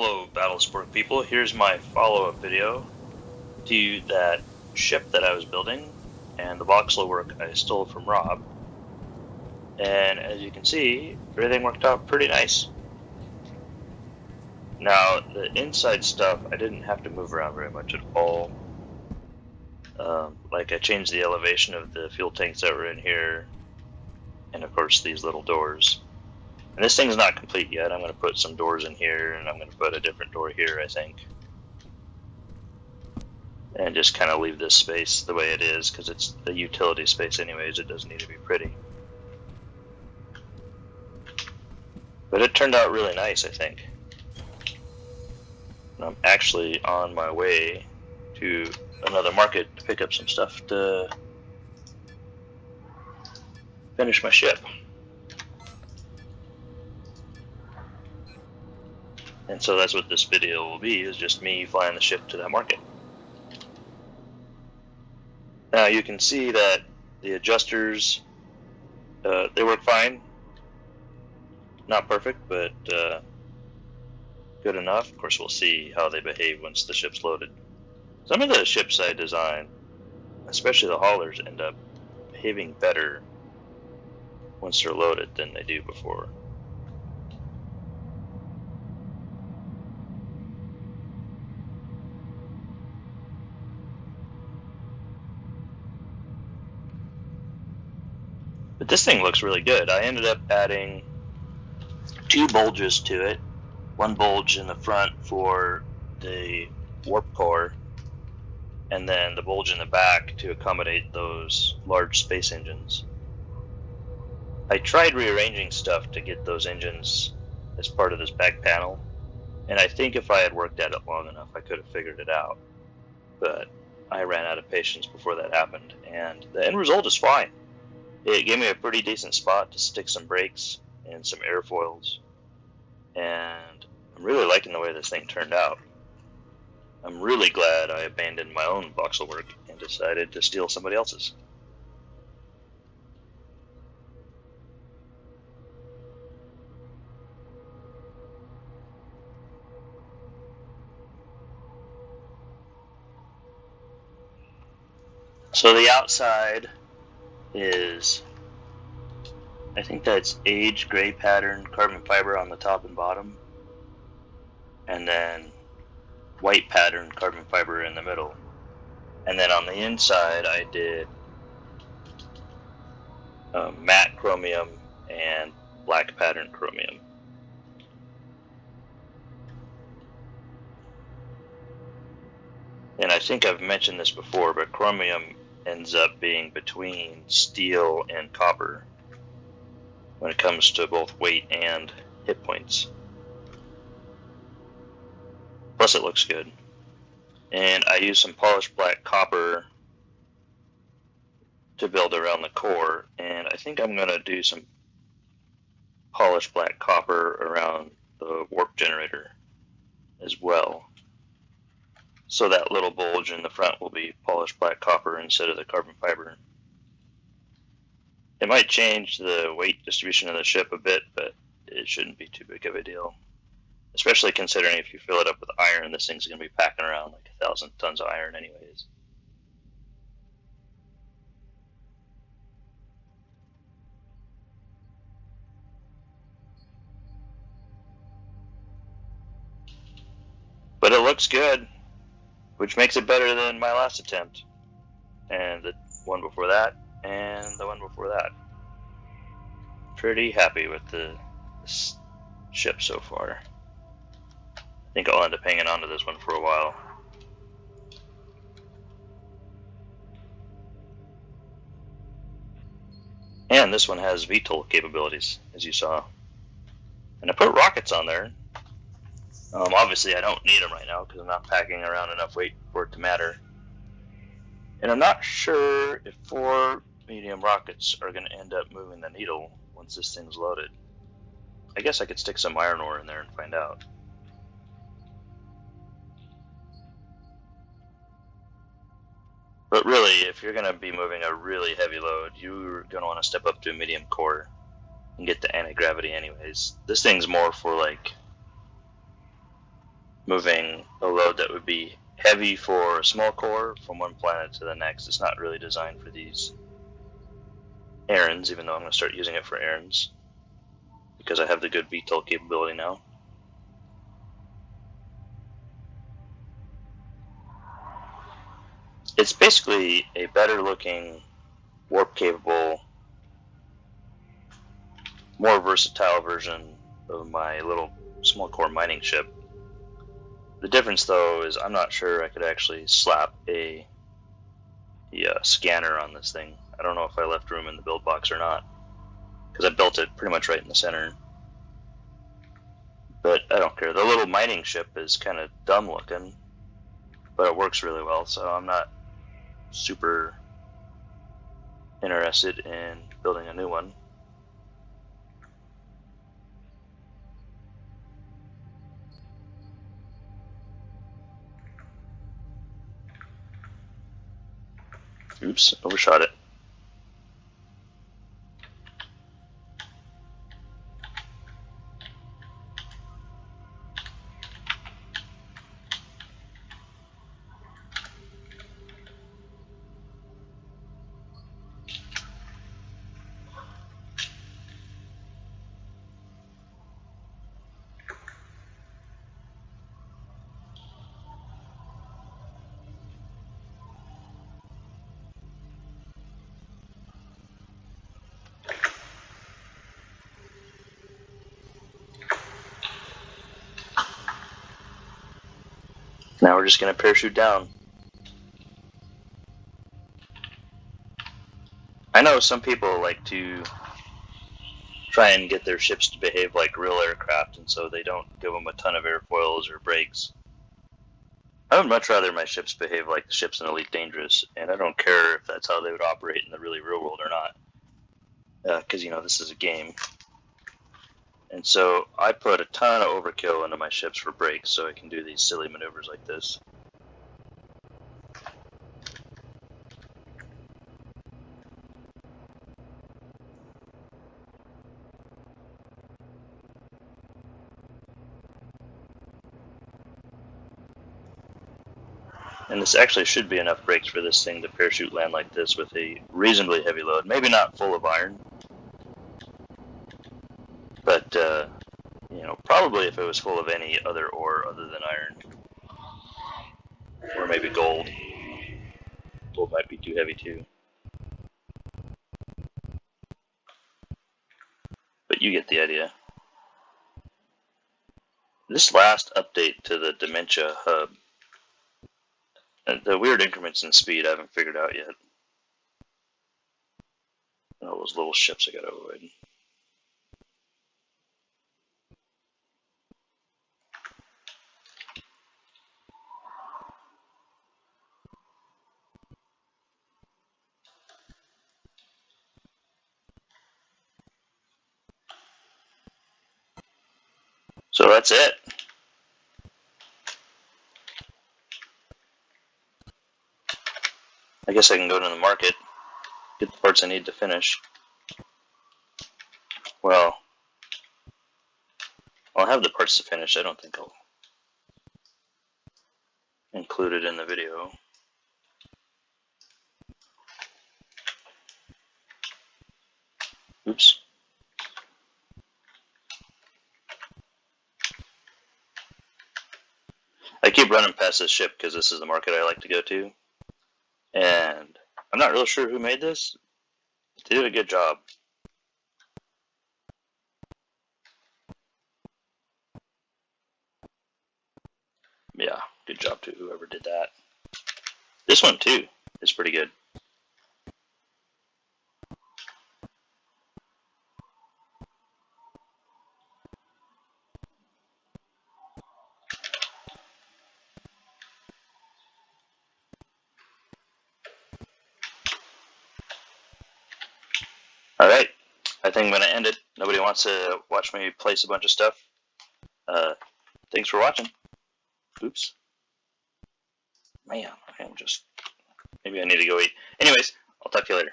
Hello, Battlesport people. Here's my follow-up video to that ship that I was building and the voxel work I stole from Rob. And as you can see, everything worked out pretty nice. Now, the inside stuff, I didn't have to move around very much at all. Like I changed the elevation of the fuel tanks that were in here, and of course these little doors. And this thing's not complete yet. I'm going to put some doors in here, and I'm going to put a different door here, I think. And just kind of leave this space the way it is, because it's a utility space anyways. It doesn't need to be pretty. But it turned out really nice, I think. And I'm actually on my way to another market to pick up some stuff to finish my ship. And so that's what this video will be, is just me flying the ship to that market. Now you can see that the adjusters, they work fine. Not perfect, but good enough. Of course, we'll see how they behave once the ship's loaded. Some of the ships I design, especially the haulers, end up behaving better once they're loaded than they do before. But this thing looks really good. I ended up adding 2 bulges to it. One bulge in the front for the warp core, and then the bulge in the back to accommodate those large space engines. I tried rearranging stuff to get those engines as part of this back panel, and I think if I had worked at it long enough, I could have figured it out. But I ran out of patience before that happened, and the end result is fine. It gave me a pretty decent spot to stick some brakes and some airfoils, and I'm really liking the way this thing turned out. I'm really glad I abandoned my own voxel work and decided to steal somebody else's. So the outside is, I think that's age gray pattern carbon fiber on the top and bottom, and then white pattern carbon fiber in the middle. And then on the inside I did matte chromium and black pattern chromium. And I think I've mentioned this before, but chromium ends up being between steel and copper when it comes to both weight and hit points. Plus it looks good. And I use some polished black copper to build around the core, and I think I'm going to do some polished black copper around the warp generator as well. So that little bulge in the front will be polished black copper instead of the carbon fiber. It might change the weight distribution of the ship a bit, but it shouldn't be too big of a deal. Especially considering if you fill it up with iron, this thing's going to be packing around like 1,000 tons of iron anyways. But it looks good, which makes it better than my last attempt, and the one before that, and the one before that. Pretty happy with this ship so far. I think I'll end up hanging on to this one for a while. And this one has VTOL capabilities, as you saw. And I put rockets on there. Obviously I don't need them right now because I'm not packing around enough weight for it to matter. And I'm not sure if 4 medium rockets are going to end up moving the needle once this thing's loaded. I guess I could stick some iron ore in there and find out. But really, if you're going to be moving a really heavy load, you're going to want to step up to a medium core and get the anti-gravity anyways. This thing's more for like moving a load that would be heavy for a small core from one planet to the next. It's not really designed for these errands, even though I'm going to start using it for errands because I have the good VTOL capability now. It's basically a better looking, warp capable, more versatile version of my little small core mining ship. The difference though is I'm not sure I could actually slap a scanner on this thing. I don't know if I left room in the build box or not, because I built it pretty much right in the center. But I don't care. The little mining ship is kind of dumb looking, but it works really well, so I'm not super interested in building a new one. Oops, overshot it. Now we're just going to parachute down. I know some people like to try and get their ships to behave like real aircraft, and so they don't give them a ton of airfoils or brakes. I would much rather my ships behave like the ships in Elite Dangerous, and I don't care if that's how they would operate in the really real world or not. Because, you know, this is a game. And so I put a ton of overkill into my ships for brakes so I can do these silly maneuvers like this. And this actually should be enough brakes for this thing to parachute land like this with a reasonably heavy load. Maybe not full of iron, but you know, probably if it was full of any other ore other than iron, or maybe gold. Gold might be too heavy too. But you get the idea. This last update to the Dementia hub, the weird increments in speed I haven't figured out yet. All those little ships I gotta avoid. So that's it. I guess I can go to the market, get the parts I need to finish. Well, I'll have the parts to finish. I don't think I'll include it in the video. Oops. I keep running past this ship because this is the market I like to go to. And I'm not really sure who made this. They did a good job. Yeah, good job to whoever did that. This one too is pretty good. Alright, I think I'm going to end it. Nobody wants to watch me place a bunch of stuff. Thanks for watching. Oops. Man, I'm just... Maybe I need to go eat. Anyways, I'll talk to you later.